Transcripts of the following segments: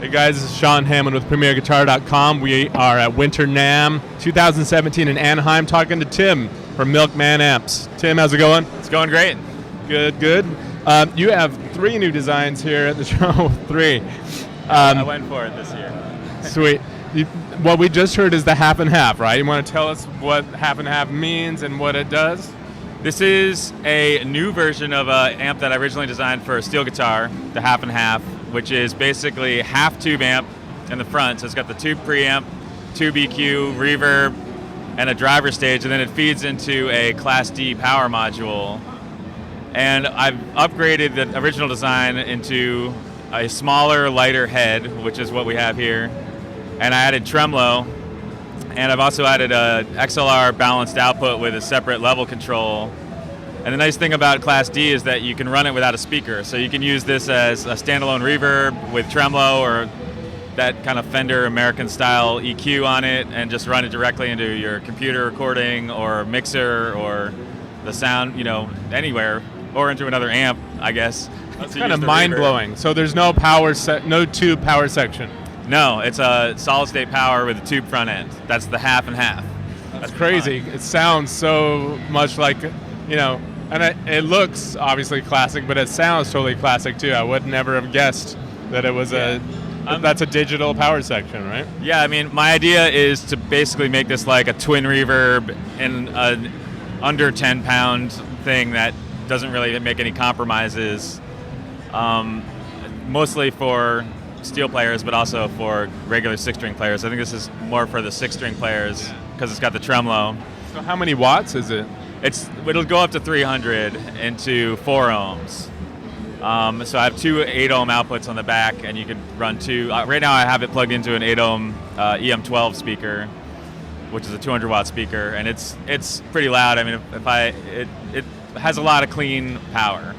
Hey guys, this is Sean Hammond with PremierGuitar.com. We are at Winter NAMM 2017 in Anaheim talking to Tim from Milkman Amps. Tim, how's it going? It's going great. Good, good. You have 3 new designs here at the show. 3. I went for it this year. Sweet. What we just heard is the half and half, right? You want to tell us what half and half means and what it does? This is a new version of an amp that I originally designed for a steel guitar, the half and half, which is basically half tube amp in the front. So it's got the tube preamp, tube EQ, reverb, and a driver stage, and then it feeds into a Class D power module. And I've upgraded the original design into a smaller, lighter head, which is what we have here. And I added tremolo, and I've also added a XLR balanced output with a separate level control. And the nice thing about Class D is that you can run it without a speaker. So you can use this as a standalone reverb with tremolo or that kind of Fender American style EQ on it, and just run it directly into your computer recording or mixer or the sound, anywhere, or into another amp, I guess. That's kind of mind-blowing. So there's no no tube power section. No, it's a solid-state power with a tube front end. That's the half and half. That's crazy. Fun. It sounds so much like, and it looks obviously classic, but it sounds totally classic too. I would never have guessed that it was that's a digital power section, right? Yeah, I mean, my idea is to basically make this like a twin reverb in an under 10-pound thing that doesn't really make any compromises. Mostly for steel players, but also for regular 6-string players. I think this is more for the 6-string players because it's got the tremolo. So how many watts is it? It'll go up to 300 into 4 ohms. So I have 2 8-ohm outputs on the back, and you can run 2. Right now I have it plugged into an 8-ohm EM12 speaker, which is a 200-watt speaker, and it's pretty loud. I mean, it has a lot of clean power,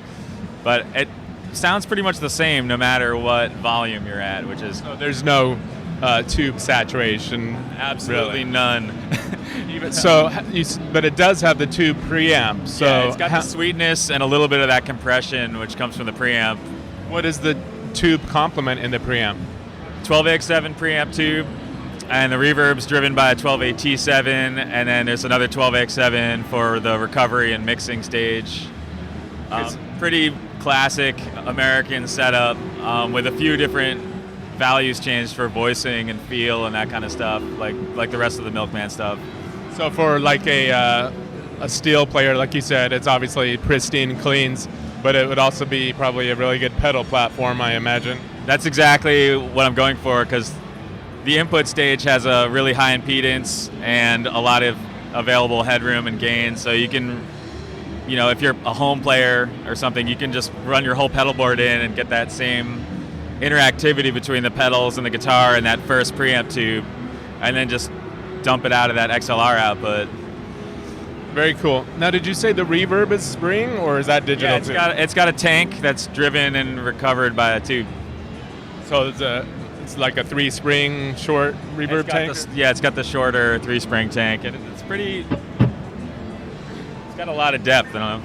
but it sounds pretty much the same no matter what volume you're at, which is... So there's no tube saturation? Absolutely really. None. But it does have the tube preamp. So yeah, it's got the sweetness and a little bit of that compression, which comes from the preamp. What is the tube complement in the preamp? 12AX7 preamp tube, and the reverb's driven by a 12AT7, and then there's another 12AX7 for the recovery and mixing stage. Pretty classic American setup with a few different values changed for voicing and feel and that kind of stuff, like the rest of the Milkman stuff. So for like a steel player, like you said, it's obviously pristine cleans, but it would also be probably a really good pedal platform, I imagine. That's exactly what I'm going for, because the input stage has a really high impedance and a lot of available headroom and gain, so you can, if you're a home player or something, you can just run your whole pedal board in and get that same interactivity between the pedals and the guitar and that first preamp tube, and then just dump it out of that XLR output. Very cool. Now, did you say the reverb is spring, or is that digital too? It's got a tank that's driven and recovered by a tube. So it's like a 3-spring short reverb tank? It's got the shorter 3-spring tank, and it's pretty... It's got a lot of depth, I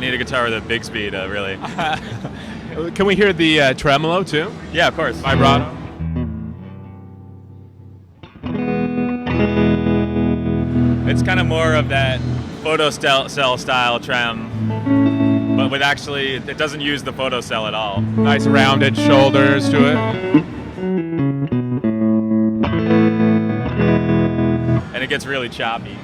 need a guitar with a big speed, really. Can we hear the tremolo too? Yeah, of course. Vibrato. It's kind of more of that photocell style trem, but with actually, it doesn't use the photocell at all. Nice rounded shoulders to it. And it gets really choppy.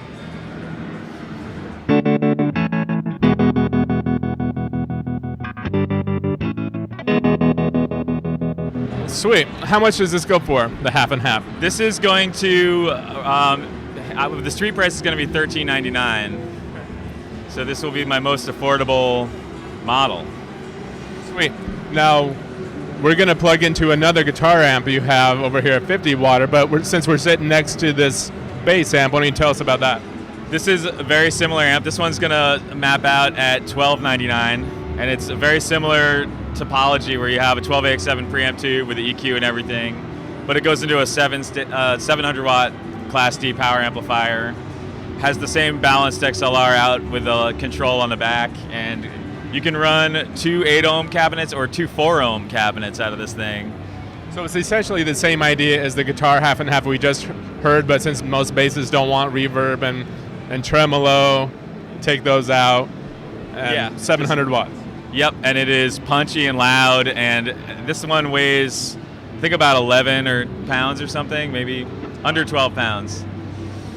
Sweet. How much does this go for, the half and half? This is going to, the street price is going to be $13.99. So this will be my most affordable model. Sweet. Now, we're going to plug into another guitar amp you have over here at 50 watt, but since we're sitting next to this bass amp, why don't you tell us about that? This is a very similar amp. This one's going to map out at $12.99, and it's a very similar topology where you have a 12AX7 preamp tube with the EQ and everything, but it goes into a 700 watt Class D power amplifier, has the same balanced XLR out with a control on the back, and you can run 2 8-ohm cabinets or 2 4-ohm cabinets out of this thing. So it's essentially the same idea as the guitar half and half we just heard, but since most basses don't want reverb and tremolo, take those out. And 700 watts. Yep, and it is punchy and loud, and this one weighs, I think, about 11 pounds or something, maybe under 12 pounds.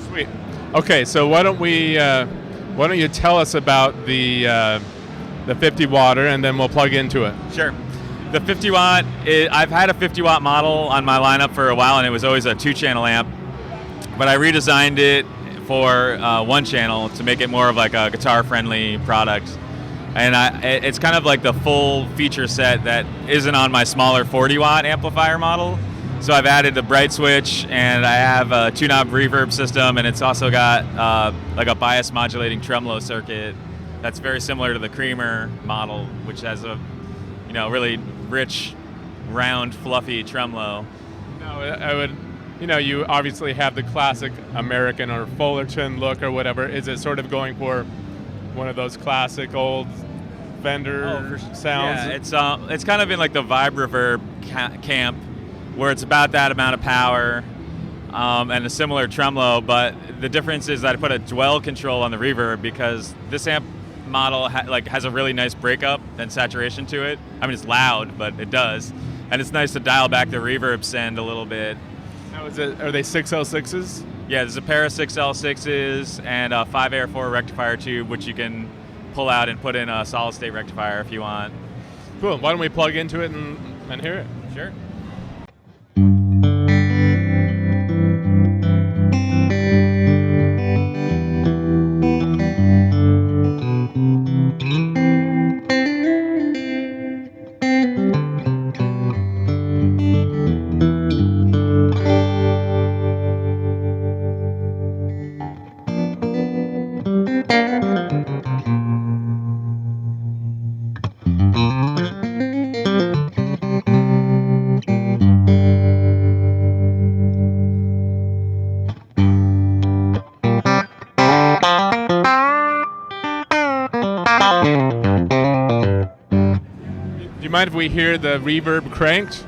Sweet. Okay, so why don't you tell us about the 50 watter, and then we'll plug into it. Sure. The 50 watt, I've had a 50 watt model on my lineup for a while, and it was always a 2-channel amp, but I redesigned it for 1 channel to make it more of like a guitar-friendly product. And it's kind of like the full feature set that isn't on my smaller 40 watt amplifier model. So I've added the bright switch, and I have a 2-knob reverb system, and it's also got like a bias modulating tremolo circuit that's very similar to the Creamer model, which has a really rich, round, fluffy tremolo. No, I would, you obviously have the classic American or Fullerton look or whatever. Is it sort of going for one of those classic old Fender sounds? Yeah, it's kind of in like the vibe reverb camp, where it's about that amount of power and a similar tremolo, but the difference is that I put a dwell control on the reverb because this amp model has a really nice breakup and saturation to it. I mean, it's loud, but it does, and it's nice to dial back the reverb send a little bit. Now, are they 6L6s? Yeah, there's a pair of 6L6s and a 5AR4 rectifier tube, which you can pull out and put in a solid state rectifier if you want. Cool. Why don't we plug into it and hear it? Sure. Do you mind if we hear the reverb cranked?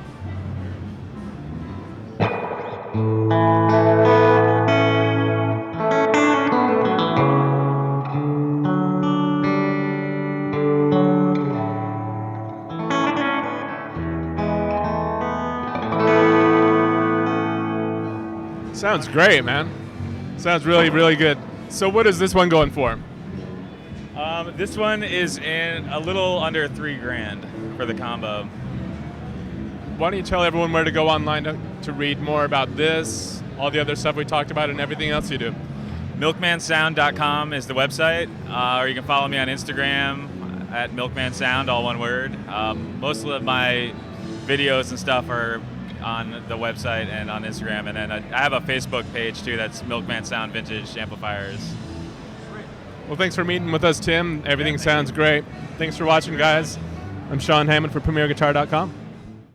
Sounds great, man. Sounds really, really good. So what is this one going for? This one is in a little under $3,000 for the combo. Why don't you tell everyone where to go online to read more about this, all the other stuff we talked about, and everything else you do? Milkmansound.com is the website, or you can follow me on Instagram at milkmansound, all one word. Most of my videos and stuff are on the website and on Instagram, and then I have a Facebook page too that's Milkman Sound Vintage Amplifiers. Well, thanks for meeting with us, Tim. Everything sounds great. Thanks for watching, guys. I'm Sean Hammond for PremierGuitar.com.